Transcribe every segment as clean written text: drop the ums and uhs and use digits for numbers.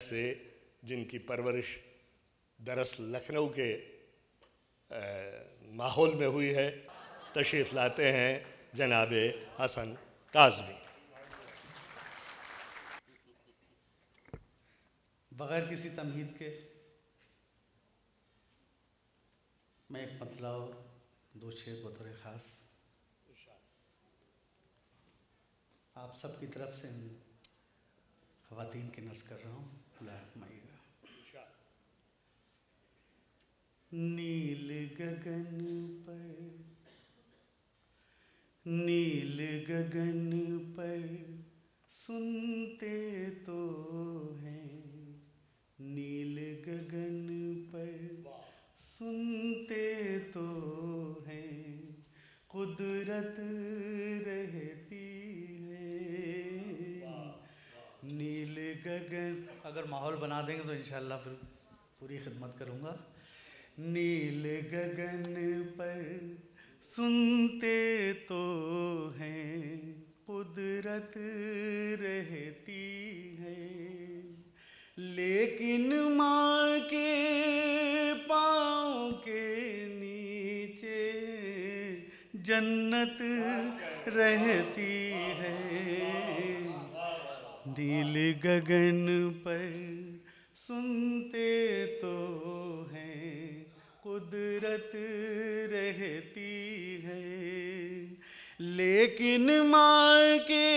से जिनकी परवरिश दरअसल लखनऊ के माहौल में हुई है, तशरीफ़ लाते हैं जनाब हसन काज़मी। बग़ैर किसी तमहीद के मैं एक मतलब दो शेर बतौर ख़ास आप सब की तरफ से ख़वातीन की नज़्र कर रहा हूँ। नील गगन पर सुनते तो हैं, नील गगन पर सुनते तो हैं, कुदरत रहती है। नील गगन अगर माहौल बना देंगे तो इंशाअल्लाह फिर पूरी खिदमत करूँगा। नील गगन पर सुनते तो हैं, कुदरत रहती है, लेकिन माँ के पाँव के नीचे जन्नत रहती है। नील गगन पर सुनते तो हैं, कुदरत रहती है, लेकिन माँ के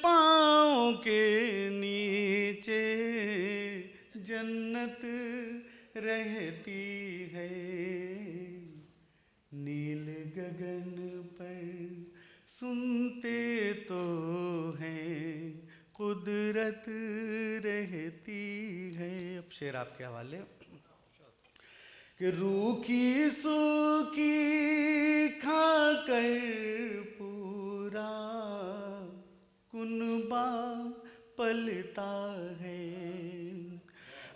पाँव के नीचे जन्नत रहती है। नील गगन पर सुनते तो हैं, कुदरत रहती है। अब शेर आपके हवाले कि रूखी सूखी खाकर पूरा कुनबा पलता है,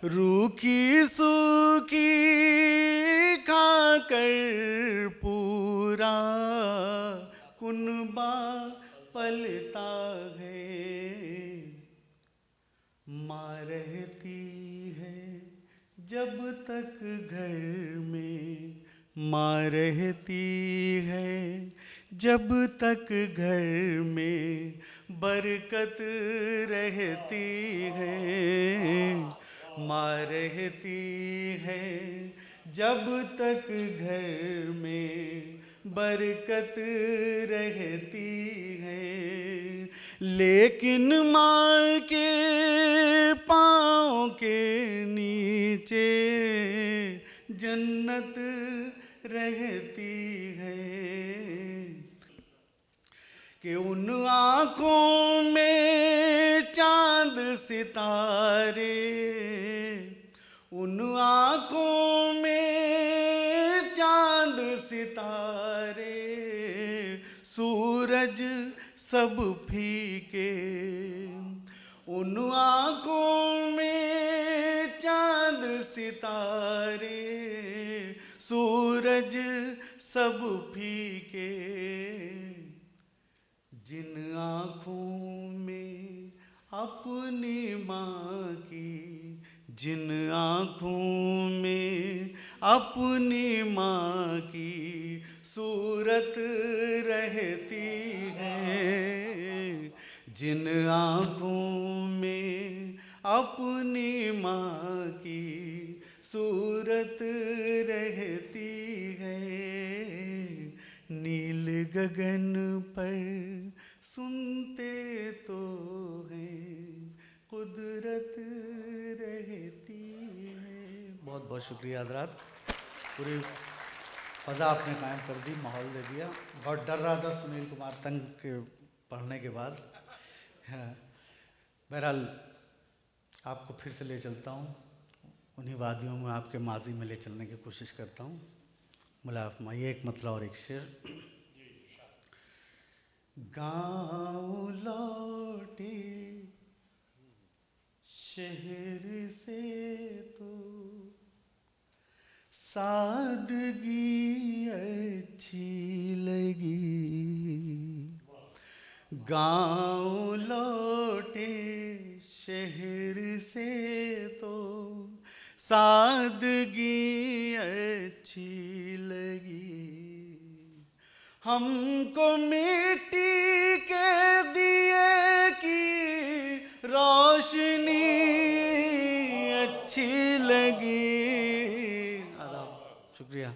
रूखी सूखी खाकर पूरा कुनबा पलता है। माँ रहती है जब तक घर में, माँ रहती है जब तक घर में, बरकत रहती है। माँ रहती है जब तक घर में, बरकत रहती है, लेकिन माँ के पाँव के नीचे जन्नत रहती है। कि उन आँखों में चाँद सितारे, उन आँखों में चाँद सितारे, सूरज सब फीके, उन आँखों में चाँद सितारे, सूरज सब फीके, जिन आँखों में अपनी माँ की, जिन आँखों में अपनी माँ की सूरत रहती है, जिन आँखों में अपनी माँ की सूरत रहती है। नील गगन पर सुनते तो हैं, कुदरत रहती है। बहुत बहुत शुक्रिया हज़रात, पूरी फ़ज़ा आपने कायम कर दी, माहौल दे दिया। बहुत डर रहा था सुनील कुमार तंग के पढ़ने के बाद। बहरहाल आपको फिर से ले चलता हूँ, उन्हीं वादियों में आपके माजी में ले चलने की कोशिश करता हूँ। मुलाफ माइए एक मतलब और एक शेर। गाँव लौटे शहर से तो सादगी अच्छी लगी, गाँव लौटे शहर से तो सादगी अच्छी लगी, हमको मिट्टी के दिए की रोशनी अच्छी लगी। आदाब, शुक्रिया।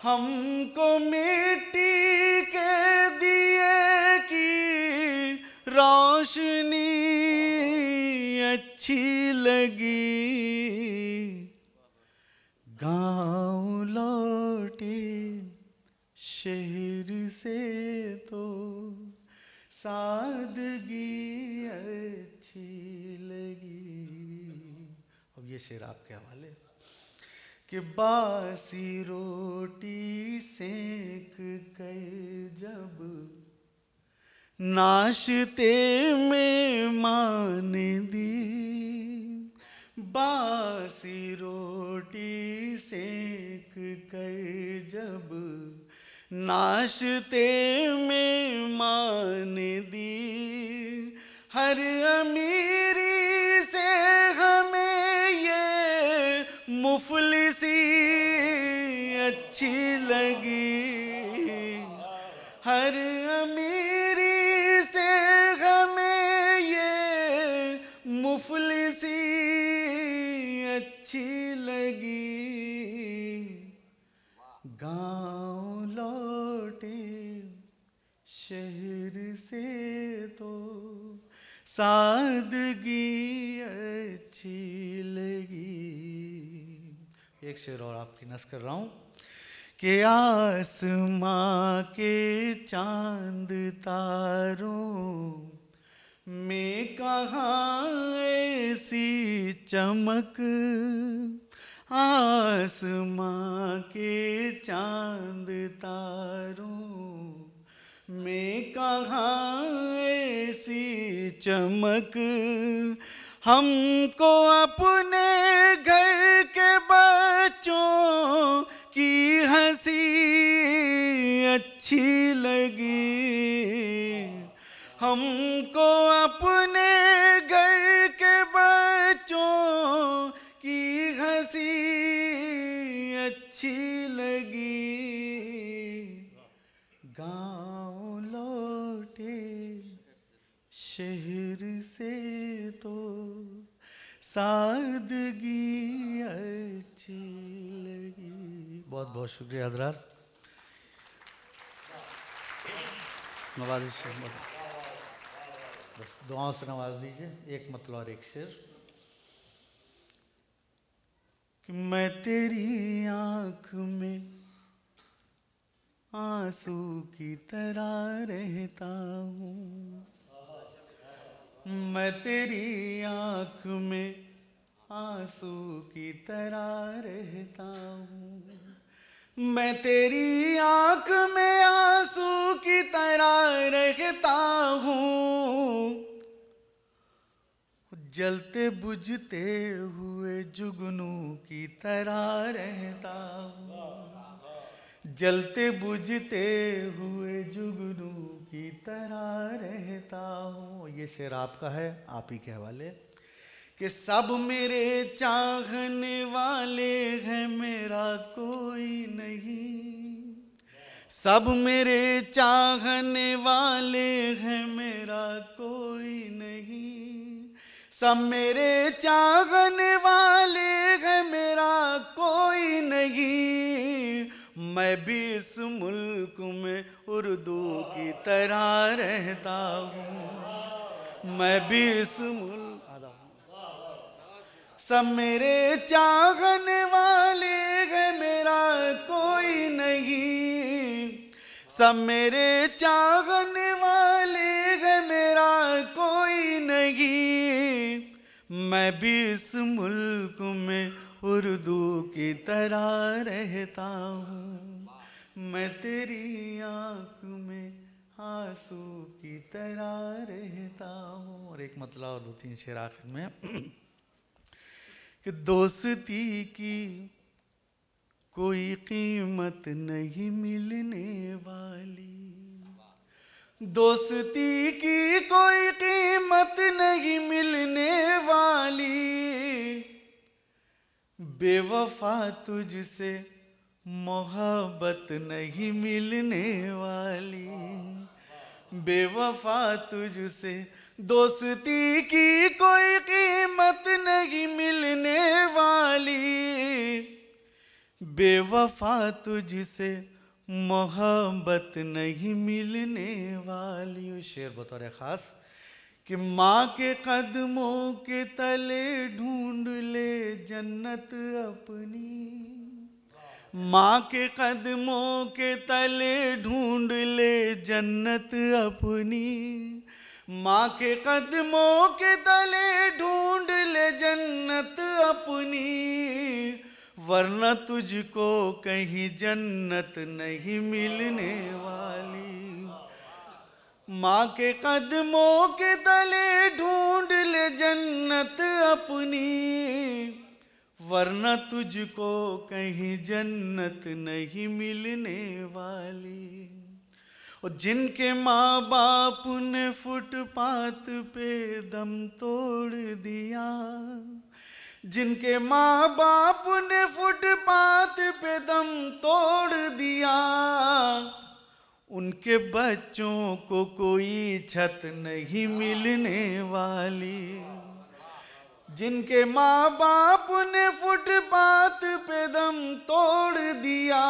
हमको मिट्टी के दिए की रोशनी अच्छी लगी, गाँव लौटे शहर से तो सादगी अच्छी लगी। अब ये शेर आपके हवाले कि बासी रोटी सेक कर जब नाश्ते में मान दी, बासी रोटी सेक कर जब नाश्ते में मान दी, हर अमीरी से हमें ये मुफलिसी अच्छी लगी, हर अमीरी से हमें ये मुफलिसी अच्छी लगी, गाँव लौटे शहर से तो सादगी अच्छी लगी। एक शेर और आपकी नस कर रहा हूँ कि आसमां के चांद तारों में कहाँ ऐसी चमक, आसमां के चांद तारों में कहाँ ऐसी चमक, हमको अपने घर के बच्चों की हंसी अच्छी लगी, हमको अपने घर के बच्चों की हंसी अच्छी लगी, गाँव लौटे शहर से तो सादगी अच्छी लगी। बहुत बहुत शुक्रिया हज़रात। नवाज़िश बस दुआओं से नवाज दीजिए। एक मतलब और एक शेर कि मैं तेरी आँख में आंसू की तरह रहता हूँ, मैं तेरी आँख में आंसू की तरह रहता हूँ, मैं तेरी आँख में आंसू की तरह रहता हूँ, जलते बुझते हुए जुगनू की तरह रहता हूँ, जलते बुझते हुए जुगनू की तरह रहता हूँ। ये शेर आपका है, आप ही के हवाले कि सब मेरे चाहने वाले हैं मेरा कोई नहीं, सब मेरे चाहने वाले हैं मेरा कोई नहीं, सब मेरे चाहने वाले हैं मेरा कोई नहीं, मैं भी इस मुल्क में उर्दू की तरह रहता हूँ, मैं भी इस मुल्क, सब मेरे चाहने वाले हैं मेरा कोई नहीं, सब मेरे चाहने वाले हैं मेरा कोई नहीं, मैं भी इस मुल्क में उर्दू की तरह रहता हूँ, मैं तेरी आँख में आंसू की तरह रहता हूँ। और एक मतलब और दो तीन शेर आखिर में कि दोस्ती की कोई कीमत नहीं मिलने वाली, दोस्ती की कोई कीमत नहीं मिलने वाली, बेवफा तुझसे मोहब्बत नहीं मिलने वाली, बेवफा तुझसे दोस्ती की कोई कीमत नहीं मिलने वाली, बेवफा तुझसे मोहब्बत नहीं मिलने वाली। वो शेर बतौर खास कि माँ के कदमों के तले ढूंढ ले जन्नत अपनी, माँ के कदमों के तले ढूंढ ले जन्नत अपनी, माँ के कदमों के तले ढूंढ ले जन्नत अपनी, वरना तुझको कहीं जन्नत नहीं मिलने वाली। माँ के कदमों के तले ढूंढ ले जन्नत अपनी, वरना तुझको कहीं जन्नत नहीं मिलने वाली। और जिनके माँ बाप ने फुटपाथ पे दम तोड़ दिया, जिनके माँ बाप ने फुटपाथ पे दम तोड़ दिया, उनके बच्चों को कोई छत नहीं मिलने वाली। जिनके माँ बाप ने फुटपाथ पे दम तोड़ दिया,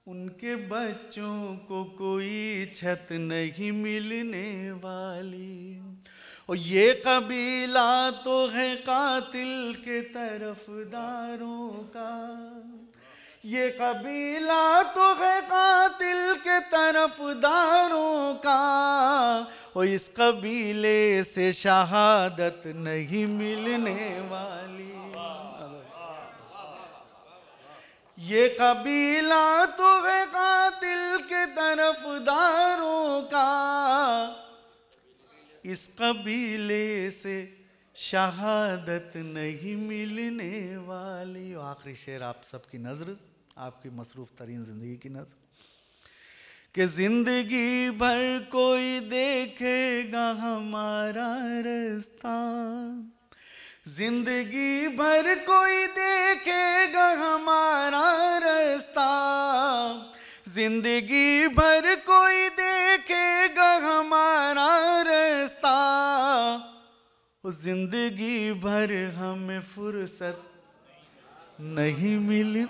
उनके बच्चों को कोई छत नहीं मिलने वाली। और ये कबीला तो है कातिल के तरफदारों का, ये कबीला तो है कातिल के तरफदारों का, और इस कबीले से शहादत नहीं मिलने वाली। ये कबीला तो है कातिल के तरफदारों का, इस कबीले से शहादत नहीं मिलने वाली। आखिरी शेर आप सबकी नज़र, आपकी मसरूफ़ तरीन ज़िंदगी की नज़र, कि ज़िंदगी भर कोई देखेगा हमारा रास्ता, जिंदगी भर कोई देखेगा हमारा रास्ता, जिंदगी भर कोई देखेगा हमारा रास्ता, जिंदगी भर हमें फुर्सत नहीं मिली।